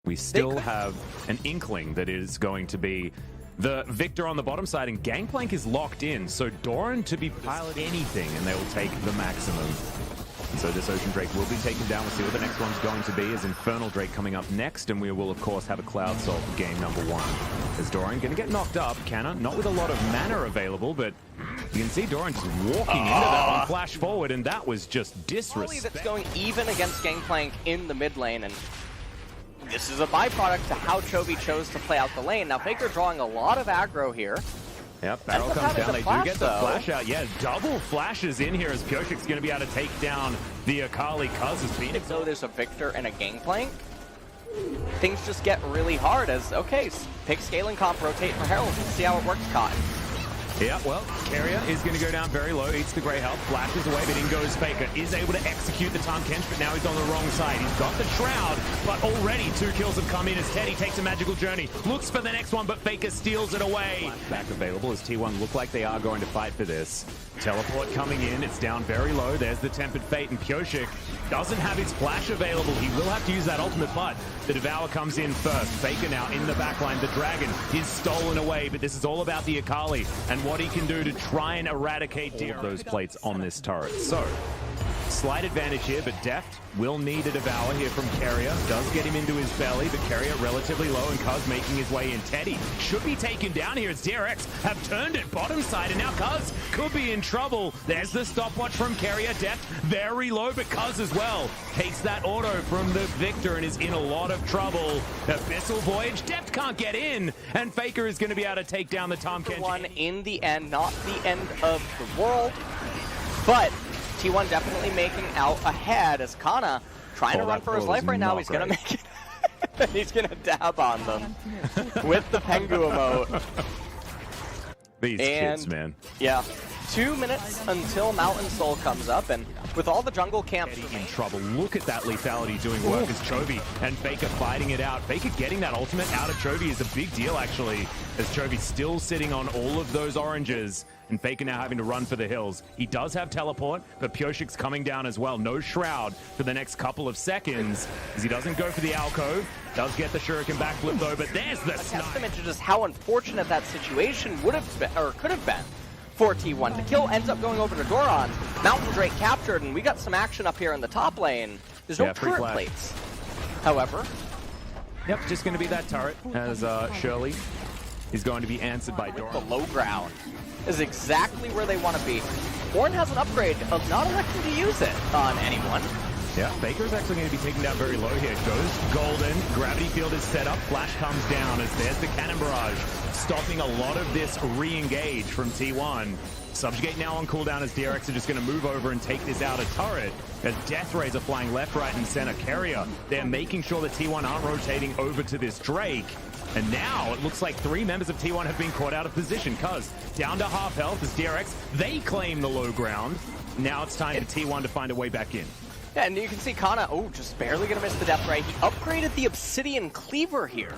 We still have an inkling that it is going to be the victor on the bottom side, and Gangplank is locked in, so Doran to be pilot anything, and they will take the maximum. And so this Ocean Drake will be taken down. We'll see what the next one's going to be, as Infernal Drake coming up next, and we will, of course, have a Cloud Salt for game number 1. As Doran going to get knocked up, Canna, not with a lot of mana available, but you can see Doran just walking into that one, flash forward, and that was just disrespect. That's going even against Gangplank in the mid lane, and this is a byproduct to how Chovy chose to play out the lane. Now Faker drawing a lot of aggro here. Yep, barrel comes down. They do get the flash out. Yeah, double flashes in here as Pyoshik's going to be able to take down the Akali Cuz Phoenix. So there's a Victor and a Gangplank. Things just get really hard as, okay, pick scaling comp, rotate for Herald, and see how it works, Cotton. Yeah, well, Carrier is going to go down very low, eats the Grey Health, flashes away, but in goes Faker. Is able to execute the Tahm Kench, but now he's on the wrong side. He's got the Shroud, but already 2 kills have come in as Teddy takes a magical journey. Looks for the next one, but Faker steals it away. Back available as T1 look like they are going to fight for this. Teleport coming in, it's down very low. There's the Tempered Fate, and Pyoshik doesn't have his flash available. He will have to use that ultimate, but the Devour comes in first. Faker now in the backline. The Dragon is stolen away, but this is all about the Akali and what he can do to try and eradicate all of those plates on this turret. So, slight advantage here, but Deft will need a Devour here from Carrier. Does get him into his belly, but Carrier relatively low, and Cuz making his way in. Teddy should be taken down here as DRX have turned it bottom side, and now Cuz could be in trouble. There's the stopwatch from Carrier. Deft very low, but Cuz as well takes that auto from the Victor and is in a lot of trouble. Abyssal Voyage, Deft can't get in, and Faker is going to be able to take down the Tahm Kench. One in the end, not the end of the world, but T1 definitely making out ahead as Kana trying to run for his life right now. He's going to make it. He's going to dab on them with the Pengu emote. These kids, man. Yeah. 2 minutes until Mountain Soul comes up, and with all the jungle camps in trouble. Look at that lethality doing work as Chovy and Faker fighting it out. Faker getting that ultimate out of Chovy is a big deal, actually, as Chovy's still sitting on all of those oranges, and Faker now having to run for the hills. He does have teleport, but Pyoshik's coming down as well. No Shroud for the next couple of seconds, as he doesn't go for the alcove. Does get the Shuriken backflip though, but there's the snipe. Testament to just how unfortunate that situation would have been, or could have been, for T1. The kill ends up going over to Doran. Mountain Drake captured, and we got some action up here in the top lane. There's no turret plates, however. Yep, just going to be that turret, as Shirley is going to be answered by Doran. The low ground is exactly where they want to be. Horn has an upgrade of not electing to use it on anyone. Yeah, Faker's actually going to be taken down very low here. Goes golden, gravity field is set up, flash comes down as there's the cannon barrage, stopping a lot of this re-engage from T1. Subjugate now on cooldown as DRX are just going to move over and take this outer turret. As Death Rays are flying left, right, and center. Carrier, they're making sure that T1 aren't rotating over to this Drake. And now it looks like 3 members of T1 have been caught out of position. Cuz down to half health as DRX, they claim the low ground. Now it's time for T1 to find a way back in. Yeah, and you can see Kana, just barely going to miss the Death Ray. He upgraded the Obsidian Cleaver here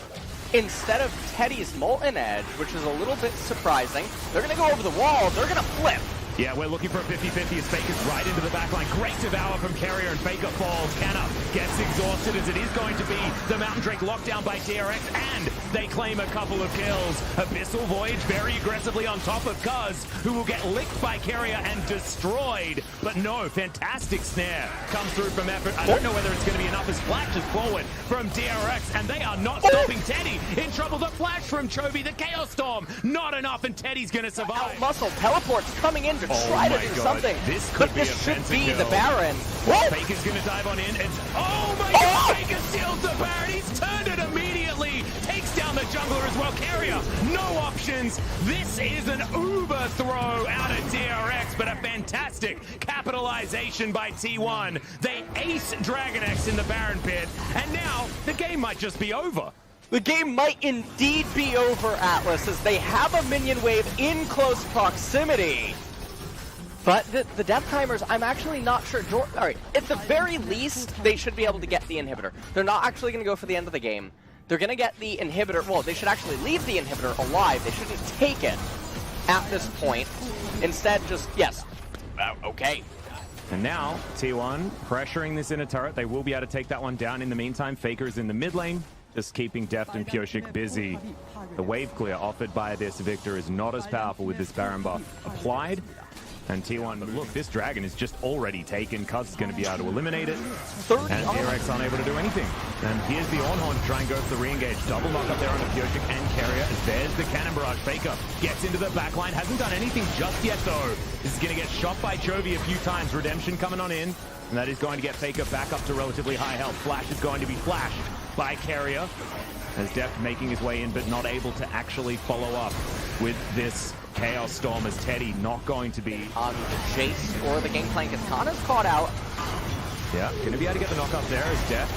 instead of Teddy's Molten Edge, which is a little bit surprising. They're going to go over the wall. They're going to flip. Yeah, we're looking for a 50-50 as Faker's right into the backline. Great Devour from Carrier, and Faker falls. Canna gets exhausted as it is going to be the Mountain Drake locked down by DRX, and they claim a couple of kills. Abyssal Voyage very aggressively on top of Cuz, who will get licked by Carrier and destroyed. But no, fantastic snare comes through from Effort. I don't know whether it's going to be enough as flashes forward from DRX, and they are not stopping Teddy. In trouble, the flash from Chovy, the Chaos Storm, not enough, and Teddy's going to survive. Outmuscle teleports coming in to try to do something, but this should be the Baron. Faker's going to dive on in, and oh my god, Faker steals the Baron, he's turned it immediately, takes down the jungler as well. Carrier, no options. This is an uber throw out of DRX, but a fantastic capitalization by T1. They ace Dragon X in the Baron pit, and now the game might just be over. The game might indeed be over, Atlas, as they have a minion wave in close proximity. But the death timers, I'm actually not sure. All right, at the very least, they should be able to get the inhibitor. They're not actually going to go for the end of the game. They're going to get the inhibitor. Well, they should actually leave the inhibitor alive. They shouldn't take it at this point. Instead, just, yes, okay. And now, T1 pressuring this inner turret. They will be able to take that one down. In the meantime, Faker is in the mid lane. Just keeping Deft and Pioshik busy. The wave clear offered by this Victor is not as powerful with this Baron buff applied. And T1, look, this dragon is just already taken. Cuz is going to be able to eliminate it. And DRX unable to do anything. And here's the Ornhorn to try and go for the re-engage. Double knock up there on the Pioshik and Carrier. There's the Cannon Barrage. Faker gets into the backline. Hasn't done anything just yet, though. This is going to get shot by Chovy a few times. Redemption coming on in. And that is going to get Faker back up to relatively high health. Flash is going to be flashed by Carrier. As Deft making his way in, but not able to actually follow up with this Chaos Storm, as Teddy not going to be on the Jace or the Gangplank as Kana's caught out. Yeah, going to be able to get the knock up there as Deft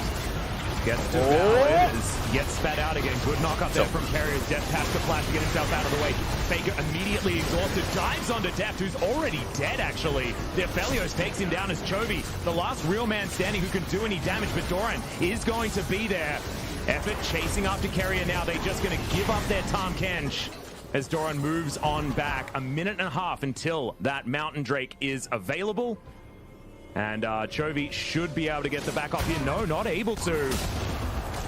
gets devoured, gets spat out again. Good knock up there from Carrier. Deft has to flash to get himself out of the way. Faker immediately exhausted, dives onto Deft, who's already dead actually. Defelios takes him down as Chovy, the last real man standing who can do any damage, but Doran is going to be there. Effort chasing after Carrier now. They're just going to give up their Tahm Kench as Doran moves on back. A minute and a half until that Mountain Drake is available. And Chovy should be able to get the back off here. No, not able to.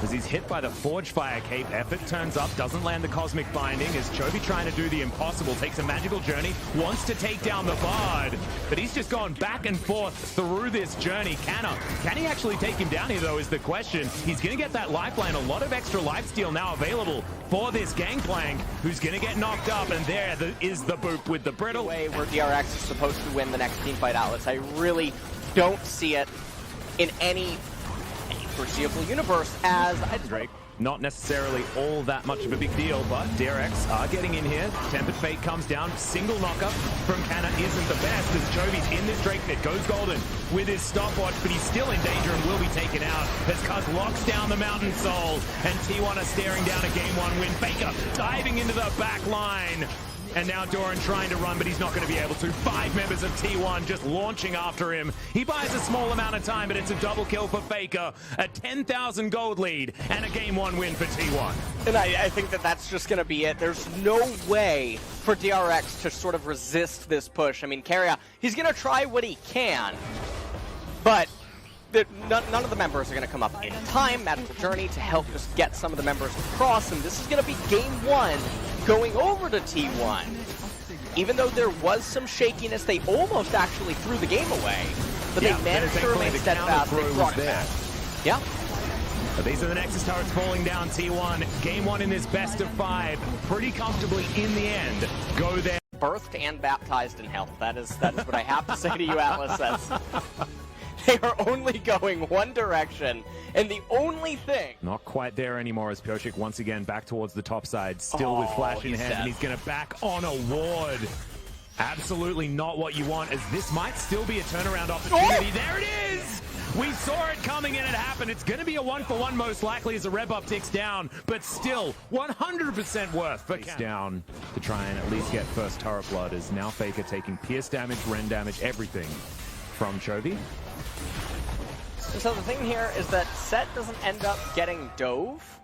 As he's hit by the Forge Fire Cape. Effort turns up, doesn't land the Cosmic Binding as Chovy trying to do the impossible. Takes a magical journey, wants to take down the Bard. But he's just gone back and forth through this journey. Can he actually take him down here, though, is the question. He's going to get that lifeline. A lot of extra lifesteal now available for this Gangplank, who's going to get knocked up. And there is the boop with the Brittle. Way where DRX is supposed to win the next teamfight, Atlas. I really don't see it in any foreseeable universe as Drake. Not necessarily all that much of a big deal, but DRX are getting in here. Tempered Fate comes down. Single knockup from Canna isn't the best as Chovy's in this Drake pit. Goes golden with his stopwatch, but he's still in danger and will be taken out as Cuz locks down the Mountain Soul. And T1 are staring down a game one win. Faker diving into the back line. And now Doran trying to run, but he's not going to be able to. 5 members of T1 just launching after him. He buys a small amount of time, but it's a double kill for Faker. A 10,000 gold lead and a game 1 win for T1. And I think that that's just going to be it. There's no way for DRX to sort of resist this push. I mean, Carrier, he's going to try what he can, but none of the members are going to come up in time. Magical Journey to help just get some of the members across, and this is going to be game 1 going over to T1. Even though there was some shakiness, they almost actually threw the game away, but they managed to remain steadfast. They brought it back. Yeah. But these are the Nexus turrets falling down. T1, game 1 in this best of 5, pretty comfortably in the end. Go there. Birthed and baptized in hell. That is what I have to say to you, Atlas. They are only going one direction, and the only thing... Not quite there anymore as Pioshik once again back towards the top side, still with Flash in hand, and he's going to back on a ward. Absolutely not what you want, as this might still be a turnaround opportunity. There it is! We saw it coming and it happened. It's going to be a 1-for-1 most likely as the rev up ticks down, but still 100% worth for down to try and at least get first turret blood, as now Faker taking pierce damage, rend damage, everything from Chovy. So the thing here is that Set doesn't end up getting dove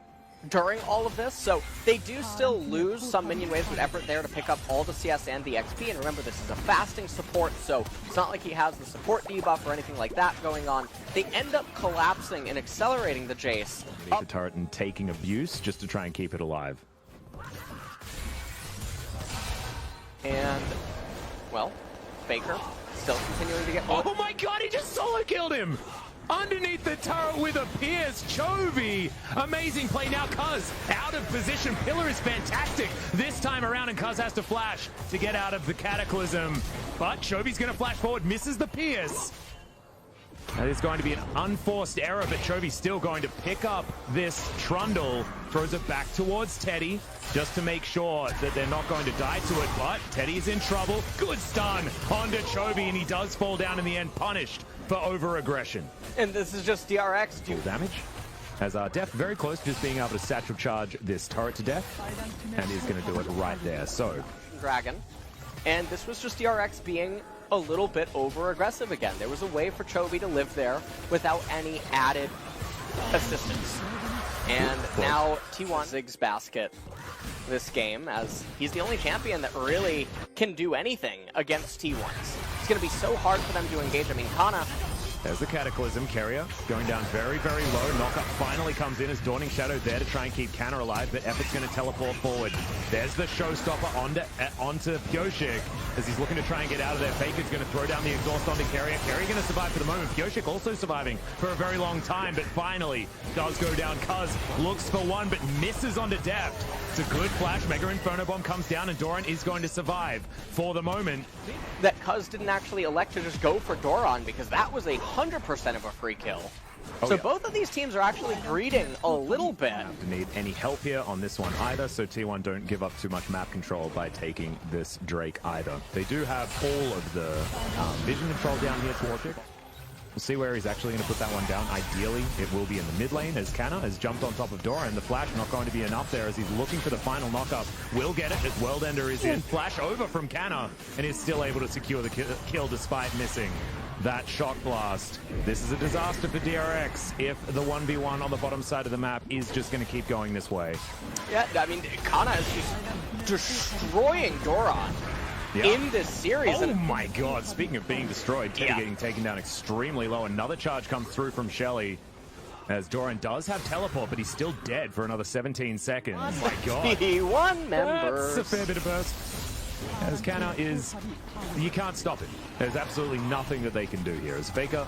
during all of this, so they do still lose some minion waves with effort there to pick up all the CS and the XP. And remember, this is a fasting support, so it's not like he has the support debuff or anything like that going on. They end up collapsing and accelerating the Jace. The turret and taking abuse just to try and keep it alive. And, well, Faker still continuing to get... Oh my god, he just solo killed him! Underneath the turret with a pierce, Chovy. Amazing play now, Cuz out of position. Pillar is fantastic this time around, and Cuz has to flash to get out of the Cataclysm. But Chovy's going to flash forward, misses the pierce. That is going to be an unforced error, but Chovy's still going to pick up this Trundle, throws it back towards Teddy, just to make sure that they're not going to die to it, but Teddy is in trouble. Good stun onto Chovy, and he does fall down in the end, punished for over-aggression. And this is just DRX. Full damage. As Deft very close to just being able to satchel charge this turret to death, and he's going to do it right there. So Dragon. And this was just DRX being a little bit over-aggressive again. There was a way for Chovy to live there without any added assistance. And now T1 Zig's basket this game, as he's the only champion that really can do anything against T1s. It's going to be so hard for them to engage. I mean, Kana There's the Cataclysm. Carrier going down very, very low. Knockup finally comes in as Dawning Shadow there to try and keep Canna alive, but Effort's going to teleport forward. There's the Showstopper onto Pyoshik as he's looking to try and get out of there. Faker's going to throw down the exhaust onto Carrier. Carrier going to survive for the moment. Pyoshik also surviving for a very long time, but finally does go down. Cuz looks for one, but misses onto Deft. It's a good flash. Mega Inferno Bomb comes down, and Doran is going to survive for the moment. That Cuz didn't actually elect to just go for Doran because that was 100% of a free kill. So both of these teams are actually greeding a little bit. Don't need any help here on this one either, so T1 don't give up too much map control by taking this Drake either. They do have all of the vision control down here towards it. We'll see where he's actually going to put that one down. Ideally, it will be in the mid lane as Canna has jumped on top of Doran. The flash not going to be enough there as he's looking for the final knockup. Will get it as Worldender is in. Flash over from Canna and is still able to secure the kill despite missing that shock blast. This is a disaster for DRX if the 1v1 on the bottom side of the map is just going to keep going this way. Yeah, I mean, Canna is just destroying Doran. In this series. Oh my god, speaking of being destroyed, Teddy getting taken down extremely low. Another charge comes through from Shelly as Doran does have teleport, but he's still dead for another 17 seconds. Oh my god. T1 members. That's a fair bit of burst. As Canna is, you can't stop him. There's absolutely nothing that they can do here. As Faker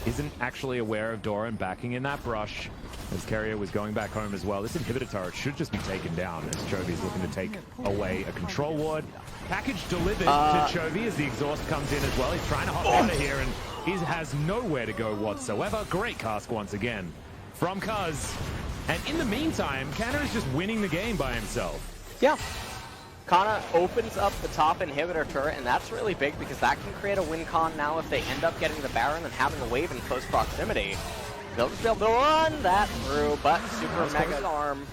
isn't actually aware of Doran backing in that brush, as Carrier was going back home as well. This inhibitor turret should just be taken down as Chovy's looking to take away a control ward. Package delivered to Chovy as the exhaust comes in as well. He's trying to hop out of here and he has nowhere to go whatsoever. Great cask once again from Cuz. And in the meantime, Canna is just winning the game by himself. Yeah. Canna opens up the top inhibitor turret, and that's really big because that can create a win con now if they end up getting the Baron and having the wave in close proximity. They'll just be able to run that through, but Super Mega's arm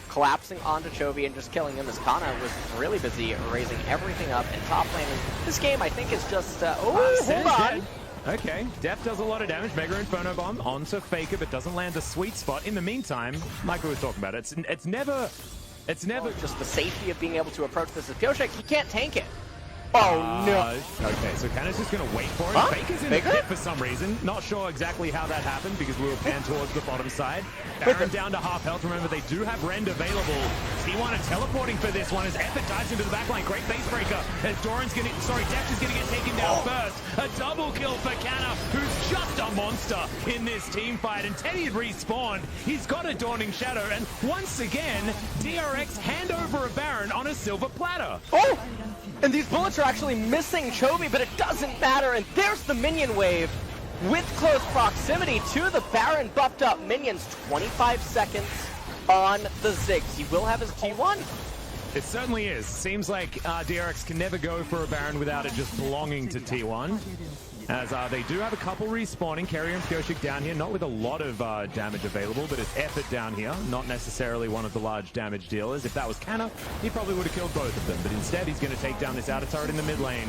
collapsing onto Chovy and just killing him as Canna was really busy raising everything up in top lane. And this game, I think, is just... hold on! Okay, Deft does a lot of damage. Mega Inferno Bomb onto Faker, but doesn't land the sweet spot. In the meantime, like we were talking about, it's never just the safety of being able to approach this as Pyoshik. He can't tank it. Oh, no. Okay, so Canna's just going to wait for it. Huh? Faker's in the pit for some reason. Not sure exactly how that happened because we were panned towards the bottom side. Baron down to half health. Remember, they do have Rend available. T1 are teleporting for this one as Effort dives into the backline. Great face breaker as Doran's going to... Sorry, Deft is going to get taken down first. A double kill for Canna, who's just a monster in this team fight. And Teddy had respawned. He's got a Dawning Shadow. And once again, DRX hand over a Baron on a silver platter. Oh! And these bullets are actually missing Chovy, but it doesn't matter. And there's the minion wave with close proximity to the Baron buffed up minions. 25 seconds on the Ziggs. He will have his T1. It certainly is. Seems like DRX can never go for a Baron without it just belonging to T1. As they do have a couple respawning. Carrier and Pyoshik down here, not with a lot of damage available, but it's Effort down here. Not necessarily one of the large damage dealers. If that was Canna, he probably would have killed both of them. But instead, he's going to take down this outer turret in the mid lane.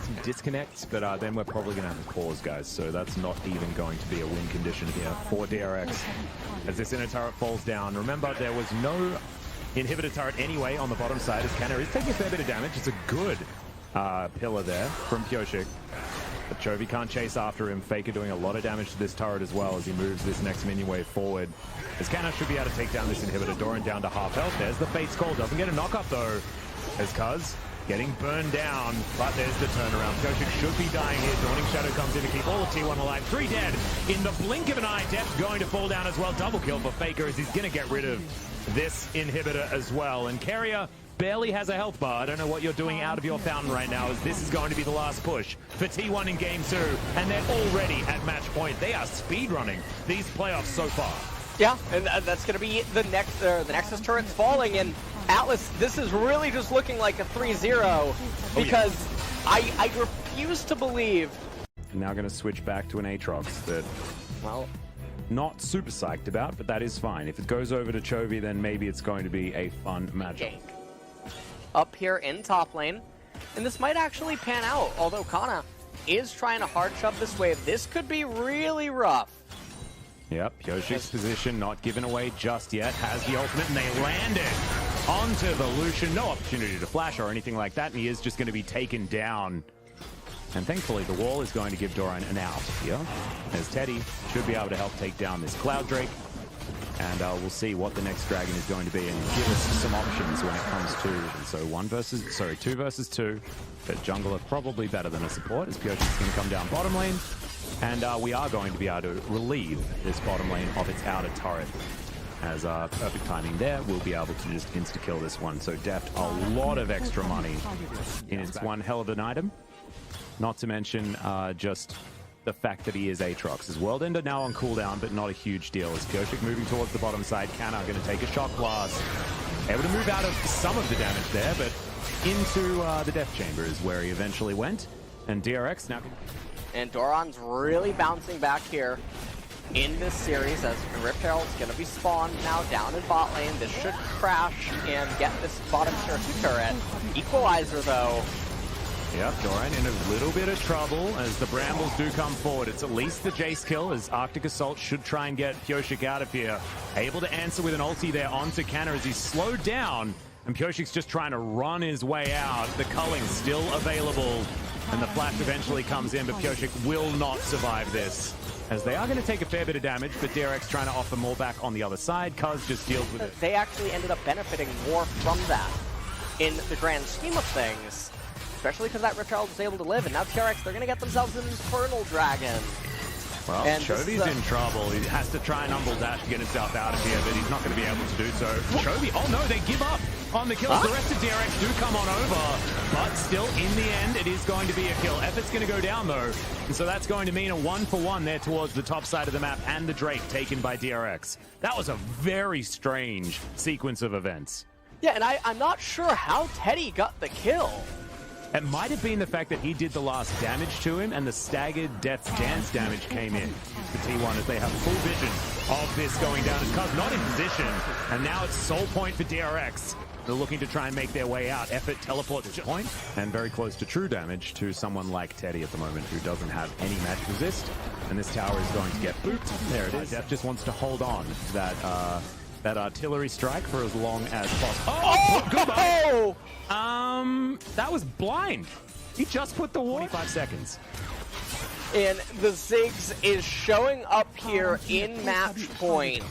Some disconnects, but then we're probably going to have to pause, guys. So that's not even going to be a win condition here for DRX. As this inner turret falls down. Remember, there was no inhibitor turret anyway on the bottom side, as Canna is taking a fair bit of damage. It's a good pillar there from Pyoshik. But Chovy can't chase after him. Faker doing a lot of damage to this turret as well as he moves this next minion wave forward. As Canna should be able to take down this inhibitor. Doran down to half health. There's the Fate's Call. Doesn't get a knock-up though. As Cuz getting burned down. But there's the turnaround. Pyoshik should be dying here. Dawning Shadow comes in to keep all of T1 alive. 3 dead. In the blink of an eye, Deft going to fall down as well. Double kill for Faker as he's going to get rid of this inhibitor as well. And Carrier barely has a health bar. I don't know what you're doing out of your fountain right now, as this is going to be the last push for T1 in Game 2. And they're already at match point. They are speedrunning these playoffs so far. Yeah, and that's going to be the Nexus turret's falling. And Atlas, this is really just looking like a 3-0 because I refuse to believe. Now going to switch back to an Aatrox that, well, not super psyched about, but that is fine. If it goes over to Chovy, then maybe it's going to be a fun matchup. Up here in top lane, and this might actually pan out, although Canna is trying to hard shove this wave. This could be really rough. Yep, Pyoshik's position not given away just yet, has the ultimate, and they land it onto the Lucian. No opportunity to flash or anything like that, and he is just going to be taken down And thankfully, the wall is going to give Doran an out here, as Teddy should be able to help take down this Cloud Drake. And we'll see what the next dragon is going to be and give us some options when it comes to... And so 2 versus 2. But jungle are probably better than a support, as Pyoshik's going to come down bottom lane. And we are going to be able to relieve this bottom lane of its outer turret. As perfect timing there, we'll be able to just insta-kill this one. So Deft, a lot of extra money in its one hell of an item. Not to mention just the fact that he is Aatrox. His World Ender now on cooldown, but not a huge deal. As Pyoshik moving towards the bottom side, Canna going to take a shock blast. Able to move out of some of the damage there, but into the Death Chamber is where he eventually went. And DRX now... And Doran's really bouncing back here in this series as Rift Herald's going to be spawned now down in bot lane. This should crash and get this bottom tier 2 turret. Equalizer though. Yep, Doran in a little bit of trouble as the Brambles do come forward. It's at least the Jace kill as Arctic Assault should try and get Pyoshik out of here. Able to answer with an ulti there onto Canna as he's slowed down. And Pyoshik's just trying to run his way out. The culling's still available. And the flash eventually comes in, but Pyoshik will not survive this. As they are going to take a fair bit of damage, but DRX trying to offer more back on the other side. Cuz just deals with it. They actually ended up benefiting more from that in the grand scheme of things. Especially because that Rift Herald was able to live, and now TRX, they're going to get themselves an Infernal Dragon. Well, and Chovy's in trouble. He has to try and humble dash to get himself out of here, but he's not going to be able to do so. Chovy, oh no, they give up on the kills. The rest of DRX do come on over, but still, in the end, it is going to be a kill. Effort's going to go down, though, and so that's going to mean a 1-for-1 there towards the top side of the map, and the Drake taken by DRX. That was a very strange sequence of events. Yeah, and I'm not sure how Teddy got the kill. It might have been the fact that he did the last damage to him and the staggered Death's Dance damage came in to T1 as they have full vision of this going down. As Cuz not in position, and now it's soul point for DRX. They're looking to try and make their way out. Effort teleports to point, and very close to true damage to someone like Teddy at the moment who doesn't have any magic resist. And this tower is going to get booped. There it is. Death just wants to hold on to that artillery strike for as long as possible. Oh, goodbye! That was blind. He just put the wall. 25 seconds. And the Ziggs is showing up here in match point.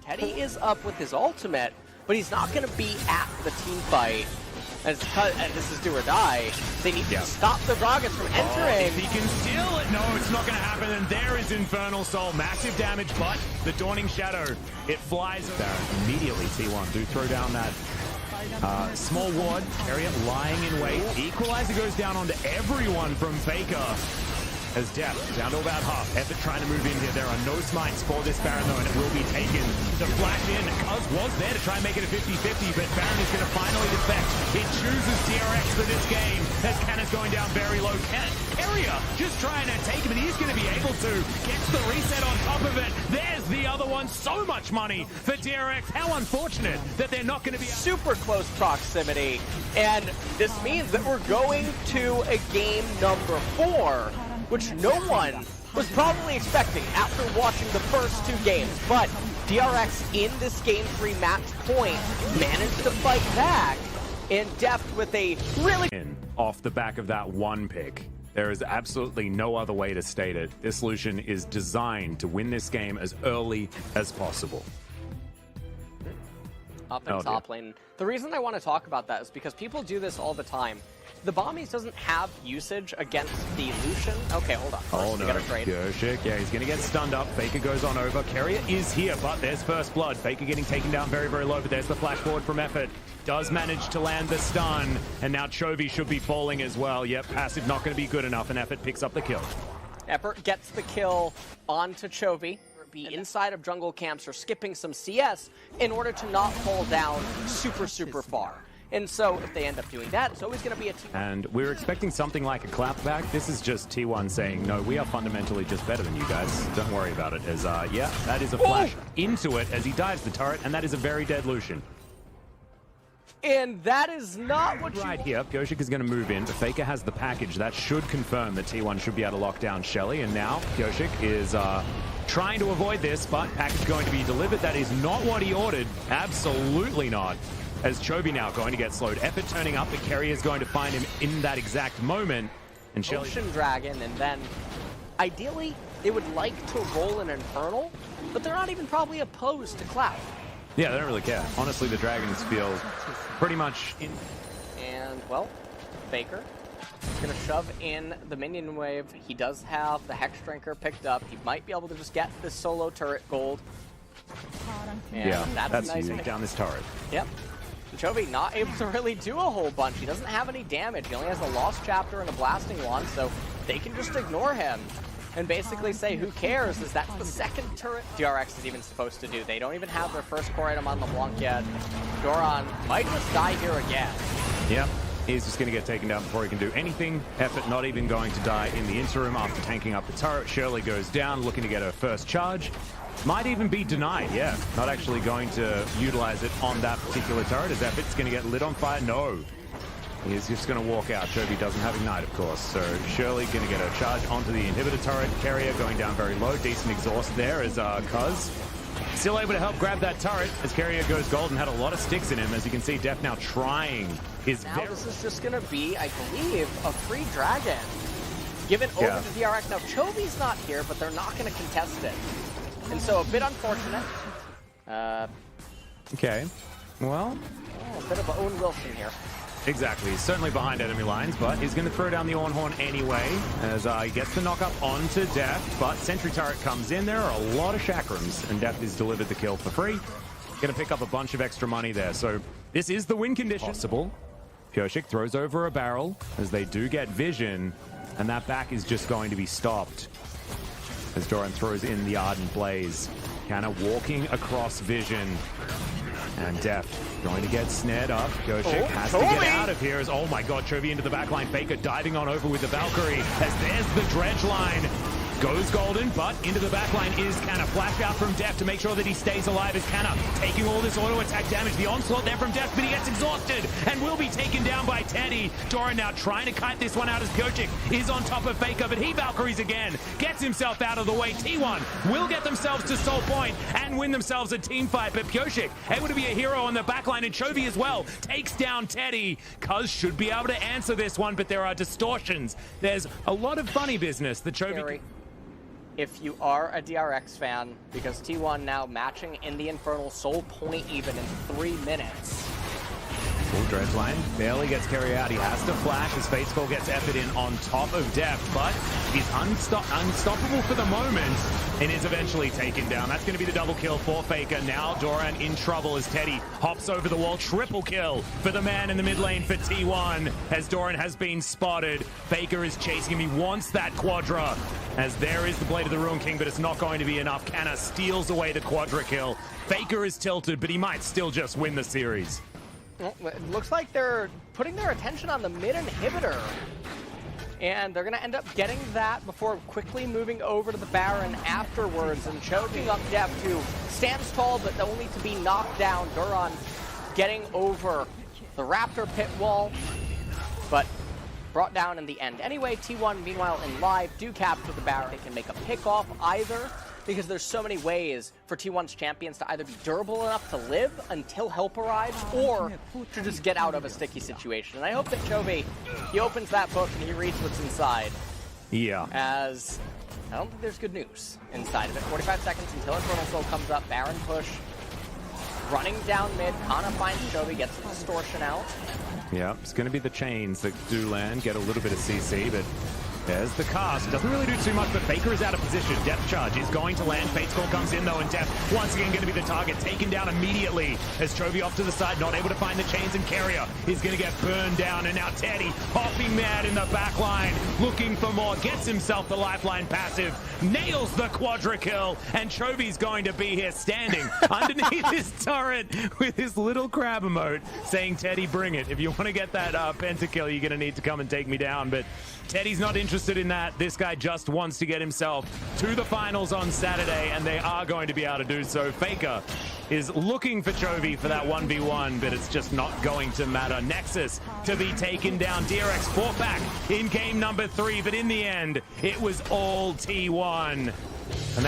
Teddy is up with his ultimate, but he's not going to be at the team fight. And this is do or die. They need to stop the Gragas from entering. If he can steal it, no, it's not going to happen. And there is Infernal Soul. Massive damage, but the Dawning Shadow, it flies down. Immediately, T1 do throw down that small ward area lying in wait. Equalizer goes down onto everyone from Faker. As Death down to about half. Effort trying to move in here. There are no smites for this Baron though, and it will be taken. The flash in. Cuz was there to try and make it a 50-50, but Baron is going to finally defect. It chooses DRX for this game as Canna's going down very low. Carrier just trying to take him, and he's going to be able to get the reset on top of it. There's the other one. So much money for DRX. How unfortunate that they're not going to be super close proximity. And this means that we're going to a game number 4. Which no one was probably expecting after watching the first 2 games. But DRX in this Game 3 match point managed to fight back in depth with a really... Off the back of that one pick. There is absolutely no other way to state it. This Lucian is designed to win this game as early as possible. Up in top lane. The reason I want to talk about that is because people do this all the time. The Bombies doesn't have usage against the Lucian. Okay, hold on. Oh no, Pyoshik, yeah, he's gonna get stunned up. Faker goes on over. Carrier is here, but there's first blood. Faker getting taken down very, very low, but there's the flash forward from Effort. Does manage to land the stun, and now Chovy should be falling as well. Yep, passive not gonna be good enough, and Effort picks up the kill. Effort gets the kill onto Chovy. Be inside of jungle camps or skipping some CS in order to not fall down super, super far. And so if they end up doing that, it's always going to be a T1. And we're expecting something like a clapback. This is just T1 saying, no, we are fundamentally just better than you guys. Don't worry about it. As, yeah, that is a flash into it as he dives the turret, and that is a very dead Lucian. And that is not what right here. Pyoshik is going to move in. Faker has the package. That should confirm that T1 should be able to lock down Shelly. And now Pyoshik is trying to avoid this, but package going to be delivered. That is not what he ordered. Absolutely not. As Chovy now going to get slowed. Effort turning up. The carrier is going to find him in that exact moment. And Shelly... Ocean Dragon, and then ideally they would like to roll an Infernal, but they're not even probably opposed to Cloud. Yeah, they don't really care. Honestly, the Dragons feel pretty much in... And, well, Faker is going to shove in the minion wave. He does have the Hex Drinker picked up. He might be able to just get this solo turret gold. And yeah, that's nice huge. Down this turret. Yep. Chovy not able to really do a whole bunch. He doesn't have any damage. He only has a Lost Chapter and a Blasting Wand, so they can just ignore him and basically say, who cares, as that's the second turret DRX is even supposed to do. They don't even have their first core item on LeBlanc yet. Doran might just die here again. Yep. He's just going to get taken down before he can do anything. Effort not even going to die in the interim after tanking up the turret. Shirley goes down, looking to get her first charge. Might even be denied, yeah. Not actually going to utilize it on that particular turret. Is Effort's going to get lit on fire? No. He's just going to walk out. Chovy doesn't have Ignite, of course. So Shirley going to get a charge onto the inhibitor turret. Carrier going down very low. Decent exhaust there as Cuz still able to help grab that turret as Carrier goes gold and had a lot of sticks in him. As you can see, Def now trying his... Now this is just going to be, I believe, a free dragon given over to DRX. Now Chovy's not here, but they're not going to contest it. And so a bit unfortunate. Okay. Well... Oh, a bit of Owen Wilson here. Exactly. He's certainly behind enemy lines, but he's going to throw down the Ornhorn anyway as he gets the knock up onto Def, but Sentry Turret comes in. There are a lot of Chakrams, and Def is delivered the kill for free. Going to pick up a bunch of extra money there, so this is the win condition. Possible. Pyoshik throws over a barrel as they do get vision, and that back is just going to be stopped as Doran throws in the Ardent Blaze. Kind of walking across vision. And Def going to get snared up. Pyoshik has to get out of here as, oh my god, Chovy into the backline. Faker diving on over with the Valkyrie as there's the dredge line. Goes golden, but into the backline is Canna. Flash out from Def to make sure that he stays alive as Canna taking all this auto attack damage. The onslaught there from Def, but he gets exhausted and will be taken down by Teddy. Doran now trying to kite this one out as Pyoshik is on top of Faker, but he Valkyries again. Gets himself out of the way. T1 will get themselves to Soul Point and win themselves a team fight, but Pyoshik able to be a hero on the backline, and Chovy as well takes down Teddy. Cuz should be able to answer this one, but there are distortions. There's a lot of funny business that Chovy... If you are a DRX fan, because T1 now matching in the Infernal Soul Point even in 3 minutes. Full dredge line barely gets carried out. He has to flash as Fate Skull gets effort in on top of Def, but he's unstoppable for the moment and is eventually taken down. That's going to be the double kill for Faker. Now Doran in trouble as Teddy hops over the wall. Triple kill for the man in the mid lane for T1 as Doran has been spotted. Faker is chasing him. He wants that Quadra as there is the Blade of the Ruin King, but it's not going to be enough. Canna steals away the Quadra kill. Faker is tilted, but he might still just win the series. Well, it looks like they're putting their attention on the mid inhibitor. And they're going to end up getting that before quickly moving over to the Baron afterwards and choking up Def, who stands tall but only to be knocked down. Duran getting over the Raptor pit wall, but brought down in the end. Anyway, T1, meanwhile, in live, do capture the Baron. They can make a pick off either, because there's so many ways for T1's champions to either be durable enough to live until help arrives, or to just get out of a sticky situation. And I hope that Chovy, he opens that book and he reads what's inside. Yeah. As I don't think there's good news inside of it. 45 seconds until Infernal Soul comes up. Baron push. Running down mid. Kana finds Chovy, gets the distortion out. Yeah, it's going to be the chains that do land, get a little bit of CC, but there's the cast. Doesn't really do too much, but Faker is out of position. Depth charge is going to land. Fate Skull comes in, though, and Depth once again going to be the target. Taken down immediately as Chovy off to the side, not able to find the chains, and Carrier is going to get burned down. And now Teddy hopping mad in the back line, looking for more. Gets himself the lifeline passive, nails the Quadra kill, and Chovy's going to be here standing underneath his turret with his little crab emote saying, Teddy, bring it. If you want to get that pentakill, you're going to need to come and take me down. But Teddy's not interested in that. This guy just wants to get himself to the finals on Saturday, and they are going to be able to do so. Faker is looking for Chovy for that 1v1, but it's just not going to matter. Nexus to be taken down. DRX fought back in game number 3, but in the end, it was all T1. And they